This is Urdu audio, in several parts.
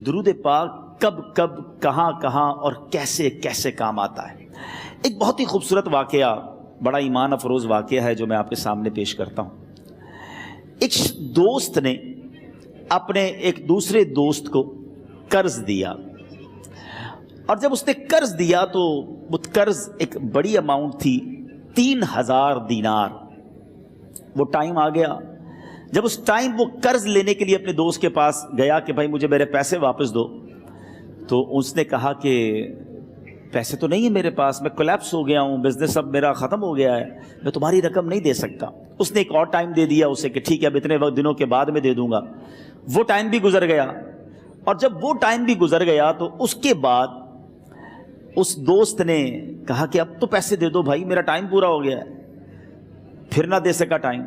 درود پاک کب کب کہاں کہاں اور کیسے کیسے کام آتا ہے۔ ایک بہت ہی خوبصورت واقعہ، بڑا ایمان افروز واقعہ ہے جو میں آپ کے سامنے پیش کرتا ہوں۔ ایک دوست نے اپنے ایک دوسرے دوست کو قرض دیا، اور جب اس نے قرض دیا تو وہ قرض ایک بڑی اماؤنٹ تھی، 3000 دینار۔ وہ ٹائم آ گیا جب اس ٹائم وہ قرض لینے کے لیے اپنے دوست کے پاس گیا کہ بھائی مجھے میرے پیسے واپس دو، تو اس نے کہا کہ پیسے تو نہیں ہے میرے پاس، میں کولیپس ہو گیا ہوں، بزنس اب میرا ختم ہو گیا ہے، میں تمہاری رقم نہیں دے سکتا۔ اس نے ایک اور ٹائم دے دیا اسے کہ ٹھیک ہے اب اتنے دنوں کے بعد میں دے دوں گا۔ وہ ٹائم بھی گزر گیا، اور جب وہ ٹائم بھی گزر گیا تو اس کے بعد اس دوست نے کہا کہ اب تو پیسے دے دو بھائی، میرا ٹائم پورا ہو گیا ہے۔ پھر نہ دے سکا ٹائم۔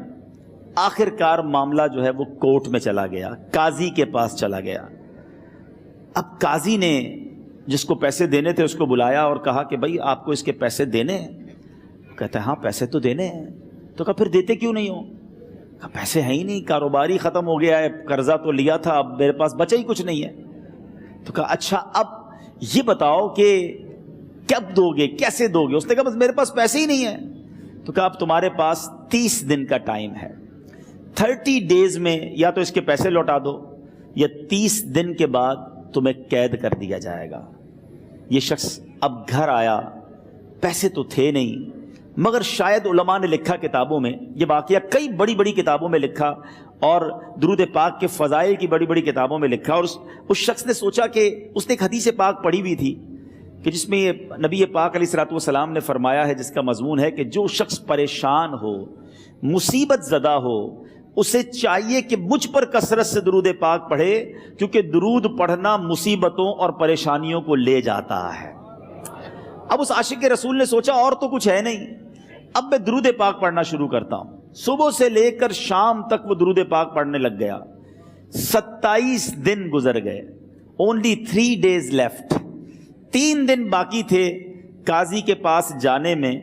آخر کار معاملہ جو ہے وہ کورٹ میں چلا گیا، قاضی کے پاس چلا گیا۔ اب قاضی نے جس کو پیسے دینے تھے اس کو بلایا اور کہا کہ بھائی آپ کو اس کے پیسے دینے ہیں؟ کہتا ہے ہاں پیسے تو دینے ہیں۔ تو کہا پھر دیتے کیوں نہیں ہو؟ کہا پیسے ہیں ہی نہیں، کاروبار ہی ختم ہو گیا ہے، قرضہ تو لیا تھا، اب میرے پاس بچا ہی کچھ نہیں ہے۔ تو کہا اچھا اب یہ بتاؤ کہ کب دو گے، کیسے دو گے؟ اس نے کہا بس میرے پاس پیسے ہی نہیں ہیں۔ تو کہا اب تمہارے پاس 30 دن کا ٹائم ہے، 30 ڈیز میں یا تو اس کے پیسے لوٹا دو یا 30 دن کے بعد تمہیں قید کر دیا جائے گا۔ یہ شخص اب گھر آیا، پیسے تو تھے نہیں، مگر شاید علماء نے لکھا کتابوں میں، یہ واقعہ کئی بڑی بڑی کتابوں میں لکھا اور درود پاک کے فضائل کی بڑی بڑی کتابوں میں لکھا، اور اس شخص نے سوچا کہ اس نے ایک حدیث پاک پڑھی ہوئی تھی کہ جس میں نبی پاک علیہ الصلوۃ والسلام نے فرمایا ہے، جس کا مضمون ہے کہ جو شخص پریشان ہو، مصیبت زدہ ہو، اسے چاہیے کہ مجھ پر کثرت سے درود پاک پڑھے، کیونکہ درود پڑھنا مصیبتوں اور پریشانیوں کو لے جاتا ہے۔ اب اس عاشق رسول نے سوچا اور تو کچھ ہے نہیں، اب میں درود پاک پڑھنا شروع کرتا ہوں۔ صبح سے لے کر شام تک وہ درود پاک پڑھنے لگ گیا۔ 27 دن گزر گئے، only 3 days left، 3 دن باقی تھے قاضی کے پاس جانے میں۔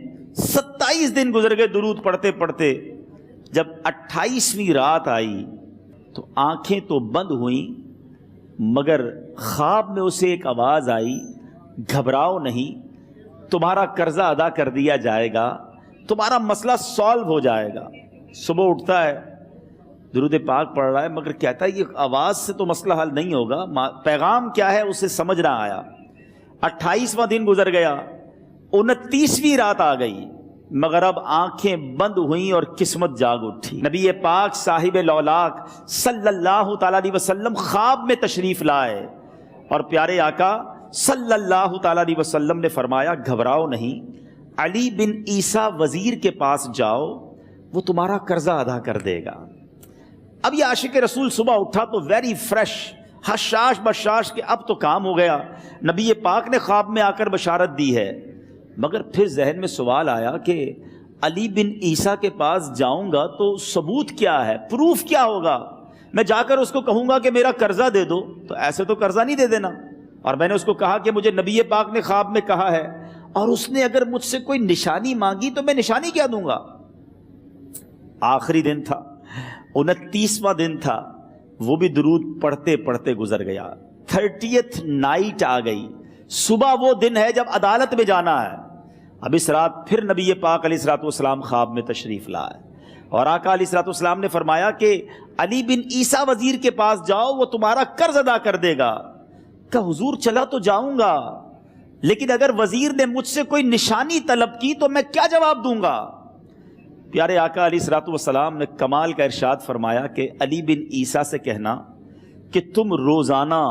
27 دن گزر گئے درود پڑھتے پڑھتے۔ جب 28ویں رات آئی تو آنکھیں تو بند ہوئیں، مگر خواب میں اسے ایک آواز آئی، گھبراؤ نہیں، تمہارا قرضہ ادا کر دیا جائے گا، تمہارا مسئلہ سالو ہو جائے گا۔ صبح اٹھتا ہے، درود پاک پڑھ رہا ہے، مگر کہتا ہے یہ آواز سے تو مسئلہ حل نہیں ہوگا، پیغام کیا ہے اسے سمجھ نہ آیا۔ 28واں دن گزر گیا، 29ویں رات آ گئی، مگر اب آنکھیں بند ہوئیں اور قسمت جاگ اٹھی۔ نبی پاک صاحب لولاک صلی اللہ تعالیٰ علیہ وسلم خواب میں تشریف لائے، اور پیارے آقا صلی اللہ تعالیٰ علیہ وسلم نے فرمایا گھبراؤ نہیں، علی بن عیسیٰ وزیر کے پاس جاؤ، وہ تمہارا قرضہ ادا کر دے گا۔ اب یہ عاشق رسول صبح اٹھا تو ویری فریش، حشاش بشاش کہ اب تو کام ہو گیا، نبی پاک نے خواب میں آ کر بشارت دی ہے۔ مگر پھر ذہن میں سوال آیا کہ علی بن عیسیٰ کے پاس جاؤں گا تو ثبوت کیا ہے، پروف کیا ہوگا؟ میں جا کر اس کو کہوں گا کہ میرا قرضہ دے دو، تو ایسے تو قرضہ نہیں دے دینا، اور میں نے اس کو کہا کہ مجھے نبی پاک نے خواب میں کہا ہے، اور اس نے اگر مجھ سے کوئی نشانی مانگی تو میں نشانی کیا دوں گا؟ آخری دن تھا، 29واں دن تھا، وہ بھی درود پڑھتے پڑھتے گزر گیا۔ 30th نائٹ آ گئی، صبح وہ دن ہے جب عدالت میں جانا ہے۔ اب اس رات پھر نبی پاک علیہ الصلوۃ والسلام خواب میں تشریف لائے، اور آقا علیہ الصلوۃ والسلام نے فرمایا کہ علی بن عیسیٰ وزیر کے پاس جاؤ، وہ تمہارا قرض ادا کر دے گا۔ کہ حضور چلا تو جاؤں گا، لیکن اگر وزیر نے مجھ سے کوئی نشانی طلب کی تو میں کیا جواب دوں گا؟ پیارے آقا علیہ الصلوۃ والسلام نے کمال کا ارشاد فرمایا کہ علی بن عیسیٰ سے کہنا کہ تم روزانہ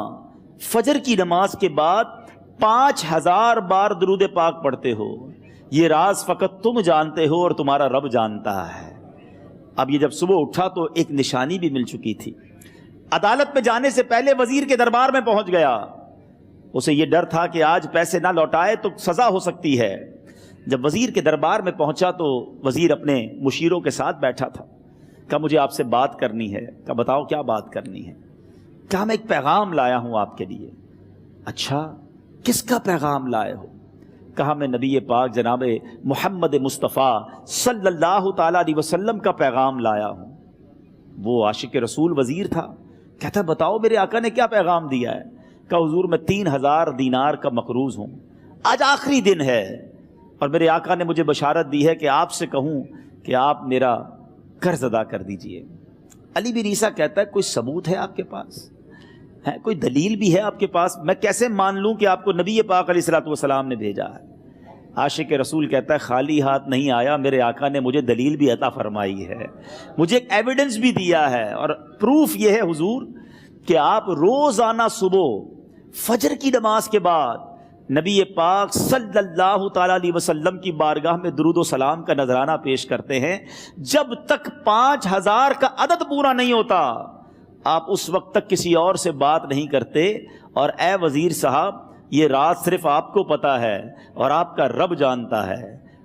فجر کی نماز کے بعد 5000 بار درود پاک پڑھتے ہو، یہ راز فقط تم جانتے ہو اور تمہارا رب جانتا ہے۔ اب یہ جب صبح اٹھا تو ایک نشانی بھی مل چکی تھی۔ عدالت میں جانے سے پہلے وزیر کے دربار میں پہنچ گیا، اسے یہ ڈر تھا کہ آج پیسے نہ لوٹائے تو سزا ہو سکتی ہے۔ جب وزیر کے دربار میں پہنچا تو وزیر اپنے مشیروں کے ساتھ بیٹھا تھا۔ کہا مجھے آپ سے بات کرنی ہے۔ کہا بتاؤ کیا بات کرنی ہے؟ کہا میں ایک پیغام لایا ہوں آپ کے لیے۔ اچھا کس کا پیغام لائے ہو؟ کہا میں نبی پاک جناب محمد مصطفیٰ صلی اللہ تعالیٰ علیہ وسلم کا پیغام لایا ہوں۔ وہ عاشق رسول وزیر تھا، کہتا بتاؤ میرے آقا نے کیا پیغام دیا ہے؟ کہا حضور میں 3000 دینار کا مقروض ہوں، آج آخری دن ہے اور میرے آقا نے مجھے بشارت دی ہے کہ آپ سے کہوں کہ آپ میرا قرض ادا کر دیجئے۔ علی بن عیسیٰ کہتا ہے کوئی ثبوت ہے آپ کے پاس؟ ہے کوئی دلیل بھی ہے آپ کے پاس؟ میں کیسے مان لوں کہ آپ کو نبی پاک علیہ الصلوۃ والسلام نے بھیجا ہے؟ عاشق رسول کہتا ہے خالی ہاتھ نہیں آیا، میرے آقا نے مجھے دلیل بھی عطا فرمائی ہے، مجھے ایک ایویڈنس بھی دیا ہے، اور پروف یہ ہے حضور کہ آپ روزانہ صبح فجر کی نماز کے بعد نبی پاک صلی اللہ تعالیٰ علیہ وسلم کی بارگاہ میں درود و سلام کا نذرانہ پیش کرتے ہیں۔ جب تک 5000 کا عدد پورا نہیں ہوتا آپ اس وقت تک کسی اور سے بات نہیں کرتے، اور اے وزیر صاحب یہ راز صرف آپ کو پتا ہے اور آپ کا رب جانتا ہے۔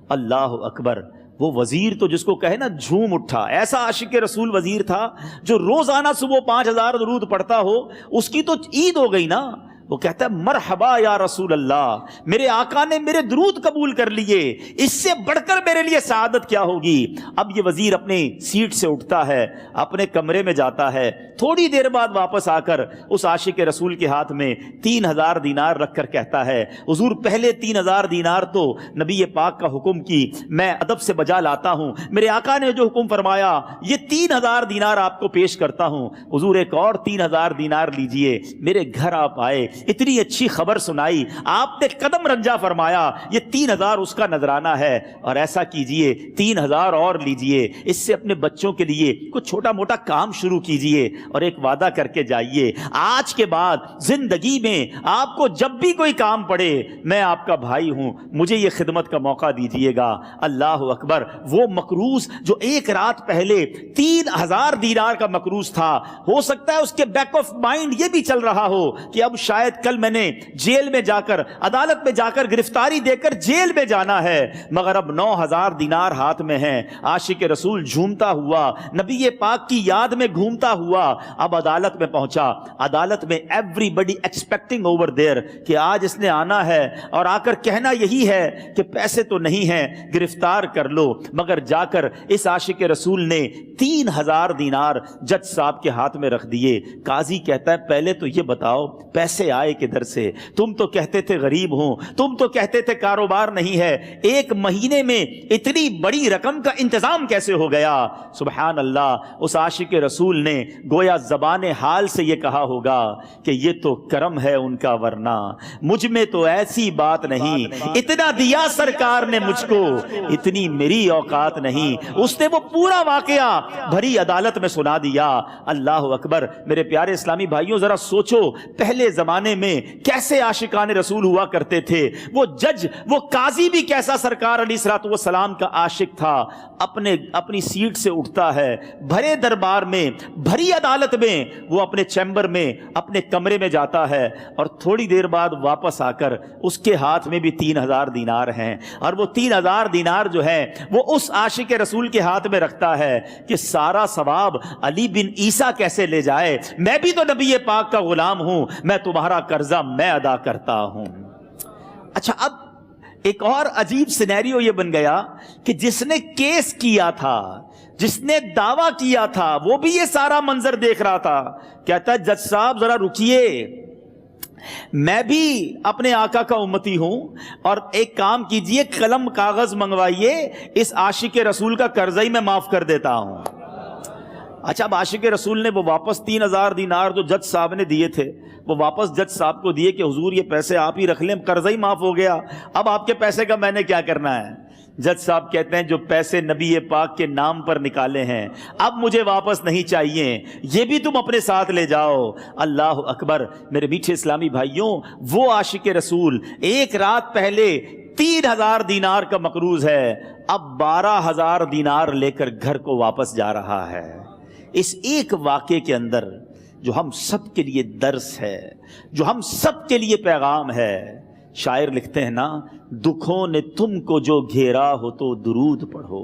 اللہ اکبر! وہ وزیر تو جس کو کہے نا جھوم اٹھا، ایسا عاشق رسول وزیر تھا جو روزانہ صبح 5000 درود پڑھتا ہو، اس کی تو عید ہو گئی نا۔ وہ کہتا ہے مرحبا یا رسول اللہ، میرے آقا نے میرے درود قبول کر لیے، اس سے بڑھ کر میرے لیے سعادت کیا ہوگی۔ اب یہ وزیر اپنی سیٹ سے اٹھتا ہے، اپنے کمرے میں جاتا ہے، تھوڑی دیر بعد واپس آ کر اس عاشق رسول کے ہاتھ میں 3000 دینار رکھ کر کہتا ہے حضور پہلے 3000 دینار تو نبی پاک کا حکم کی میں ادب سے بجا لاتا ہوں، میرے آقا نے جو حکم فرمایا یہ 3000 دینار آپ کو پیش کرتا ہوں، حضور ایک اور 3000 دینار لیجئے۔ میرے گھر آپ آئے، اتنی اچھی خبر سنائی، آپ نے قدم رنجا فرمایا، یہ 3000 اس کا نذرانہ ہے، اور ایسا کیجئے 3000 اور لیجئے، اس سے اپنے بچوں کے لیے کچھ چھوٹا موٹا کام شروع کیجئے، اور ایک وعدہ کر کے جائیے، آج کے بعد زندگی میں آپ کو جب بھی کوئی کام پڑے میں آپ کا بھائی ہوں، مجھے یہ خدمت کا موقع دیجئے گا۔ اللہ اکبر! وہ مقروض جو ایک رات پہلے 3000 دینار کا مقروض تھا، ہو سکتا ہے اس کے بیک آف مائنڈ یہ بھی چل رہا ہو کہ اب شاید کل میں نے جیل میں جا کر، عدالت میں جا کر گرفتاری دے کر جیل میں جانا ہے، مگر اب 9000 دینار ہاتھ میں ہیں۔ عاشق رسول جھومتا ہوا نبی پاک کی یاد میں گھومتا ہوا اب عدالت میں پہنچا۔ عدالت میں everybody expecting over there کہ آج اس نے آنا ہے اور آ کر کہنا یہی ہے کہ پیسے تو نہیں ہیں، گرفتار کر لو، مگر جا کر اس عاشق رسول نے 3000 دینار جج صاحب کے ہاتھ میں رکھ دیے۔ قاضی کہتا ہے پہلے تو یہ بتاؤ پیسے آئے کدھر سے؟ تم تو کہتے تھے غریب ہوں، تم تو کہتے تھے کاروبار نہیں ہے، ایک مہینے میں اتنی بڑی رقم کا انتظام کیسے ہو گیا؟ سبحان اللہ! اس عاشق رسول نے گویا زبان حال سے یہ کہا ہوگا کہ یہ تو کرم ہے ان کا، ورنہ مجھ میں تو ایسی بات نہیں، اتنا دیا سرکار نے مجھ کو، اتنی میری اوقات نہیں۔ اس نے وہ پورا واقعہ بھری عدالت میں سنا دیا۔ اللہ اکبر! میرے پیارے اسلامی بھائیوں ذرا سوچو پہلے زمانے میں کیسے عاشقان رسول ہوا کرتے تھے، وہ جج، وہ قاضی بھی کیسا سرکار علیہ الصلوۃ والسلام کا عاشق تھا۔ اپنی سیٹ سے اٹھتا ہے، بھرے دربار میں، بھری عدالت میں، وہ اپنے چیمبر میں، اپنے کمرے میں جاتا ہے، اور تھوڑی دیر بعد واپس آ کر اس کے ہاتھ میں بھی 3000 دینار ہیں، اور وہ 3000 دینار جو ہے وہ اس عاشق رسول کے ہاتھ میں رکھتا ہے کہ سارا ثواب علی بن عیسیٰ کیسے لے جائے، میں بھی تو نبی پاک کا غلام ہوں، میں تمہارا قرضہ میں ادا کرتا ہوں۔ اچھا، اب ایک اور عجیب سینیریو یہ بن گیا کہ جس نے کیس کیا تھا، جس نے دعویٰ کیا تھا، وہ بھی یہ سارا منظر دیکھ رہا تھا۔ کہتا ہے جج صاحب ذرا رکیے، میں بھی اپنے آقا کا امتی ہوں، اور ایک کام کیجئے، قلم کاغذ منگوائیے، اس عاشق رسول کا قرضہ ہی میں معاف کر دیتا ہوں۔ اچھا، اب عاشق رسول نے وہ واپس 3000 دینار جو جج صاحب نے دیے تھے وہ واپس جج صاحب کو دیے کہ حضور یہ پیسے آپ ہی رکھ لیں، قرضہ ہی معاف ہو گیا، اب آپ کے پیسے کا میں نے کیا کرنا ہے؟ جج صاحب کہتے ہیں جو پیسے نبی پاک کے نام پر نکالے ہیں اب مجھے واپس نہیں چاہیے، یہ بھی تم اپنے ساتھ لے جاؤ۔ اللہ اکبر! میرے میٹھے اسلامی بھائیوں، وہ عاشق رسول ایک رات پہلے 3000 دینار کا مقروض ہے، اب 12000 دینار لے کر گھر کو واپس جا رہا ہے۔ اس ایک واقعے کے اندر جو ہم سب کے لیے درس ہے، جو ہم سب کے لیے پیغام ہے، شاعر لکھتے ہیں نا، دکھوں نے تم کو جو گھیرا ہو تو درود پڑھو،